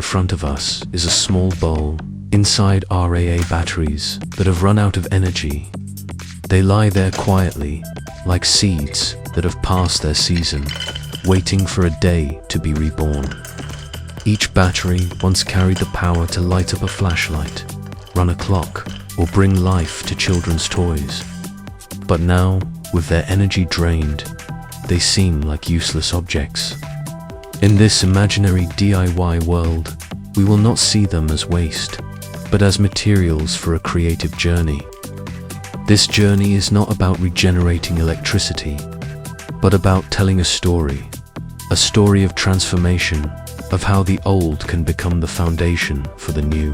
front of us is a small bowl. Inside are AA batteries that have run out of energy. They lie there quietly, like seeds that have passed their season, waiting for a day to be reborn. Each battery once carried the power to light up a flashlight, run a clock, or bring life to children's toys. But now, with their energy drained, they seem like useless objects. In this imaginary DIY world, we will not see them as waste, but as materials for a creative journey. This journey is not about regenerating electricity, but about telling a story of transformation, of how the old can become the foundation for the new.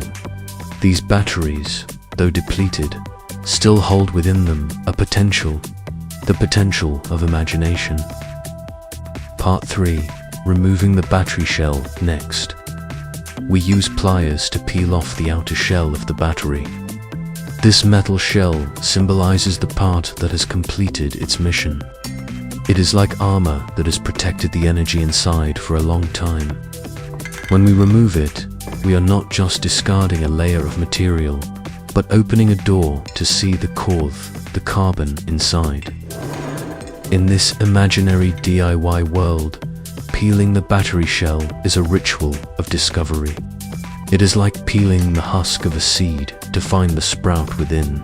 These batteries, though depleted, still hold within them the potential of imagination. Part 3. Removing the battery shell next. We use pliers to peel off the outer shell of the battery. This metal shell symbolizes the part that has completed its mission. It is like armor that has protected the energy inside for a long time. When we remove it, we are not just discarding a layer of material, but opening a door to see the carbon inside. In this imaginary DIY world, peeling the battery shell is a ritual of discovery. It is like peeling the husk of a seed to find the sprout within.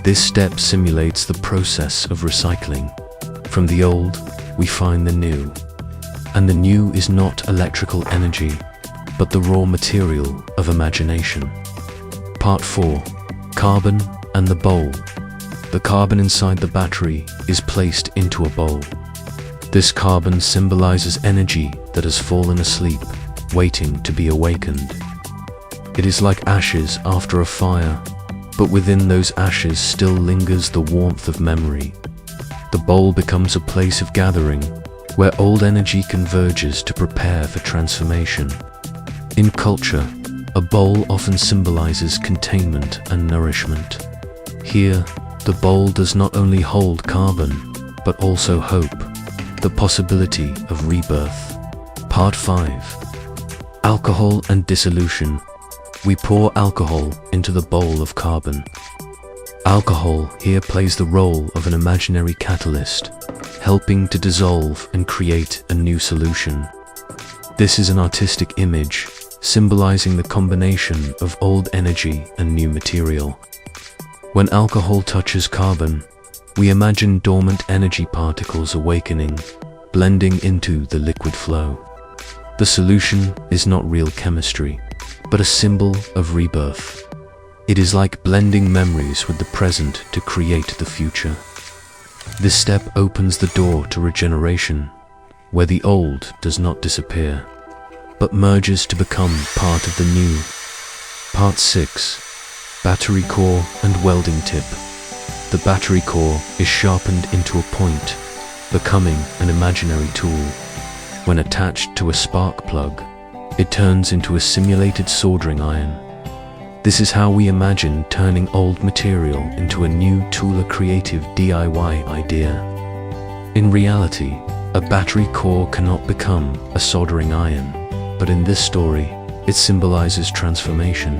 This step simulates the process of recycling. From the old, we find the new. And the new is not electrical energy, but the raw material of imagination. Part 4. Carbon and the bowl. The carbon inside the battery is placed into a bowl. This carbon symbolizes energy that has fallen asleep, waiting to be awakened. It is like ashes after a fire, but within those ashes still lingers the warmth of memory. The bowl becomes a place of gathering, where old energy converges to prepare for transformation. In culture, a bowl often symbolizes containment and nourishment. Here, the bowl does not only hold carbon, but also hope, the possibility of rebirth. Part 5. Alcohol and dissolution. We pour alcohol into the bowl of carbon. Alcohol here plays the role of an imaginary catalyst, helping to dissolve and create a new solution. This is an artistic image, symbolizing the combination of old energy and new material. When alcohol touches carbon, we imagine dormant energy particles awakening, blending into the liquid flow. The solution is not real chemistry, but a symbol of rebirth. It is like blending memories with the present to create the future. This step opens the door to regeneration, where the old does not disappear, but merges to become part of the new. Part 6. Battery core and welding tip. The battery core is sharpened into a point, becoming an imaginary tool. When attached to a spark plug, it turns into a simulated soldering iron. This is how we imagine turning old material into a new tool, a creative DIY idea. In reality, a battery core cannot become a soldering iron, but in this story, it symbolizes transformation.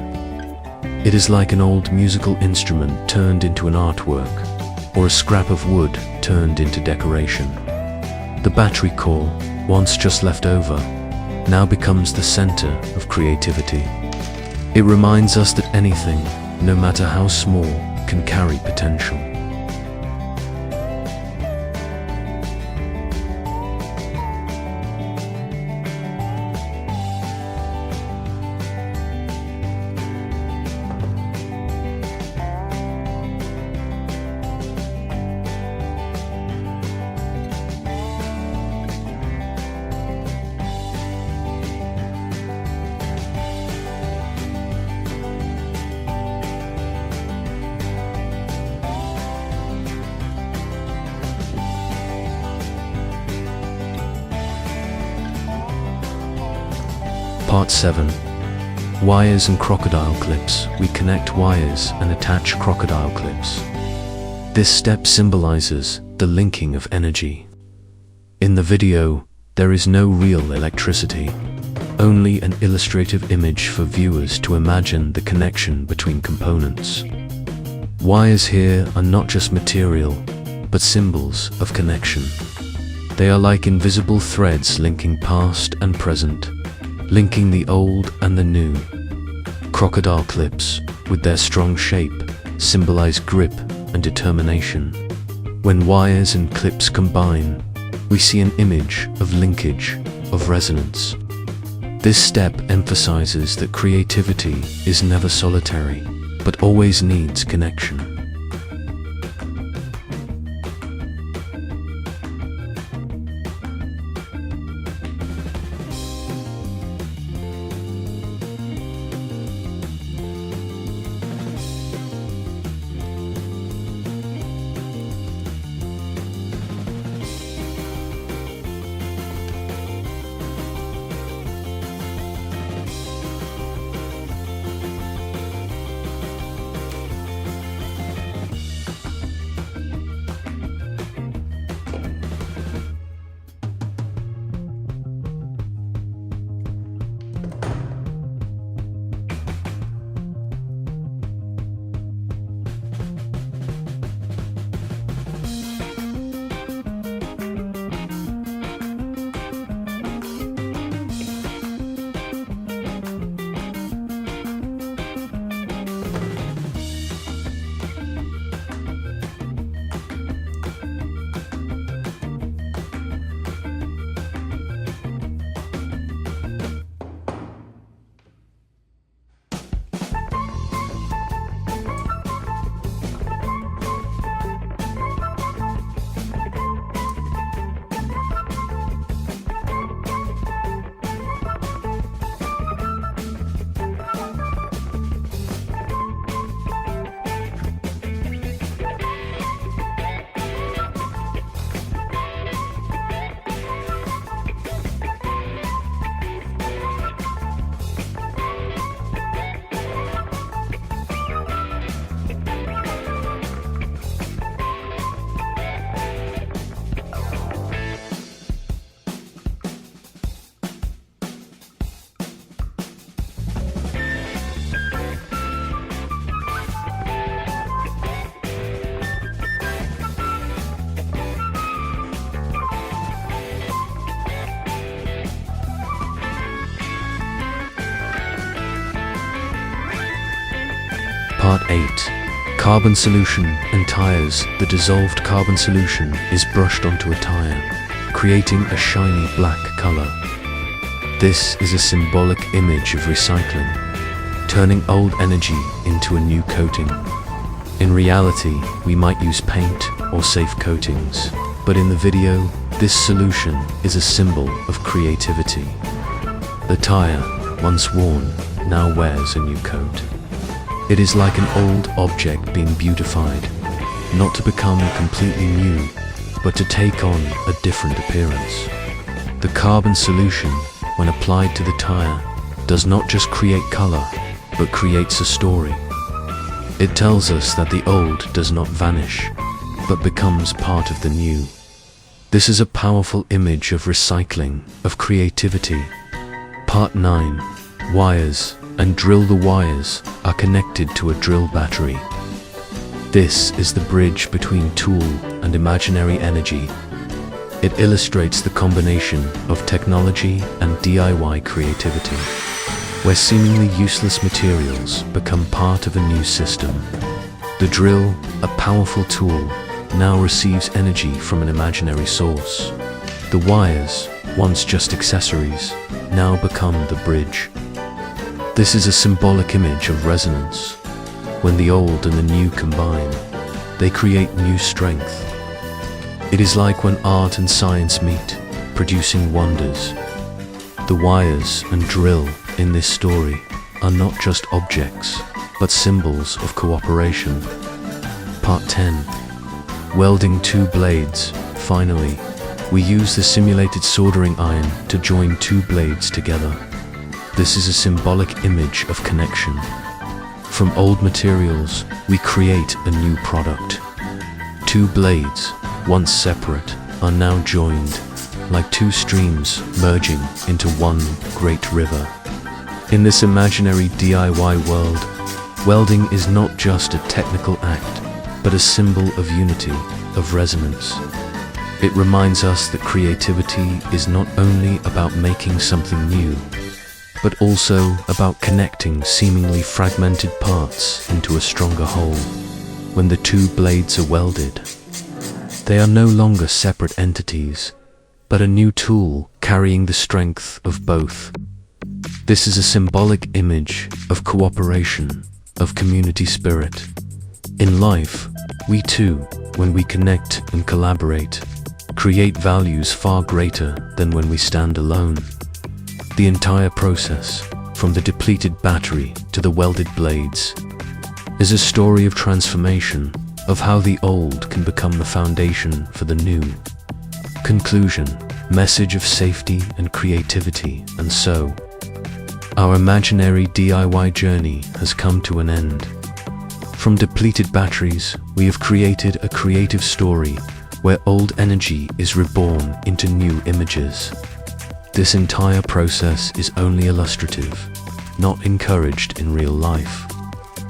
It is like an old musical instrument turned into an artwork, or a scrap of wood turned into decoration. The battery core, once just left over, now becomes the center of creativity. It reminds us that anything, no matter how small, can carry potential. Part 7. Wires and crocodile clips. We connect wires and attach crocodile clips. This step symbolizes the linking of energy. In the video, there is no real electricity. only an illustrative image for viewers to imagine the connection between components. Wires here are not just material, but symbols of connection. They are like invisible threads linking past and present, linking the old and the new. Crocodile clips, with their strong shape, symbolize grip and determination. When wires and clips combine, we see an image of linkage, of resonance. This step emphasizes that creativity is never solitary, but always needs connection. Part 8. Carbon solution and tires. The dissolved carbon solution is brushed onto a tire, creating a shiny black color. This is a symbolic image of recycling, turning old energy into a new coating. In reality, we might use paint or safe coatings, but in the video, this solution is a symbol of creativity. The tire, once worn, now wears a new coat. It is like an old object being beautified, not to become completely new, but to take on a different appearance. The carbon solution, when applied to the tire, does not just create color, but creates a story. It tells us that the old does not vanish, but becomes part of the new. This is a powerful image of recycling, of creativity. Part 9. Wires and drill. The wires are connected to a drill battery. This is the bridge between tool and imaginary energy. It illustrates the combination of technology and DIY creativity, where seemingly useless materials become part of a new system. The drill, a powerful tool, now receives energy from an imaginary source. The wires, once just accessories, now become the bridge. This is a symbolic image of resonance. When the old and the new combine, they create new strength. It is like when art and science meet, producing wonders. The wires and drill in this story are not just objects, but symbols of cooperation. Part 10. Welding two blades. Finally, we use the simulated soldering iron to join two blades together. This is a symbolic image of connection. From old materials, we create a new product. Two blades, once separate, are now joined, like two streams merging into one great river. In this imaginary DIY world, welding is not just a technical act, but a symbol of unity, of resonance. It reminds us that creativity is not only about making something new, but also about connecting seemingly fragmented parts into a stronger whole. When the two blades are welded, they are no longer separate entities, but a new tool carrying the strength of both. This is a symbolic image of cooperation, of community spirit. In life, we too, when we connect and collaborate, create values far greater than when we stand alone. The entire process, from the depleted battery to the welded blades, is a story of transformation, of how the old can become the foundation for the new. Conclusion, message of safety and creativity, and so, our imaginary DIY journey has come to an end. From depleted batteries, we have created a creative story where old energy is reborn into new images. This entire process is only illustrative, not encouraged in real life,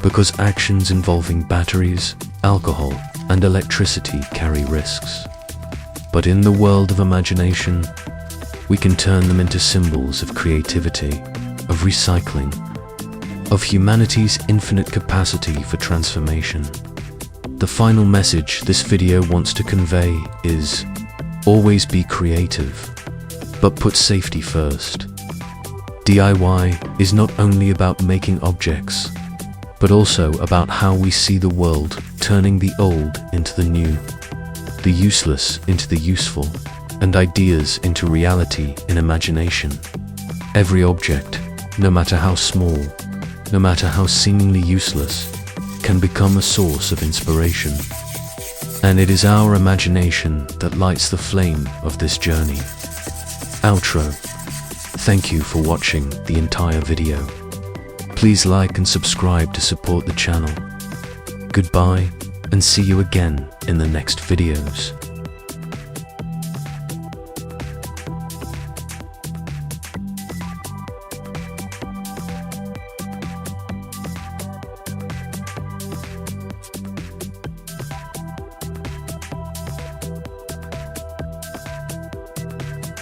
because actions involving batteries, alcohol, and electricity carry risks. But in the world of imagination, we can turn them into symbols of creativity, of recycling, of humanity's infinite capacity for transformation. The final message this video wants to convey is, always be creative, but put safety first. DIY is not only about making objects, but also about how we see the world, turning the old into the new, the useless into the useful, and ideas into reality in imagination. Every object, no matter how small, no matter how seemingly useless, can become a source of inspiration. And it is our imagination that lights the flame of this journey. Outro. Thank you for watching the entire video. Please like and subscribe to support the channel. Goodbye, and see you again in the next videos.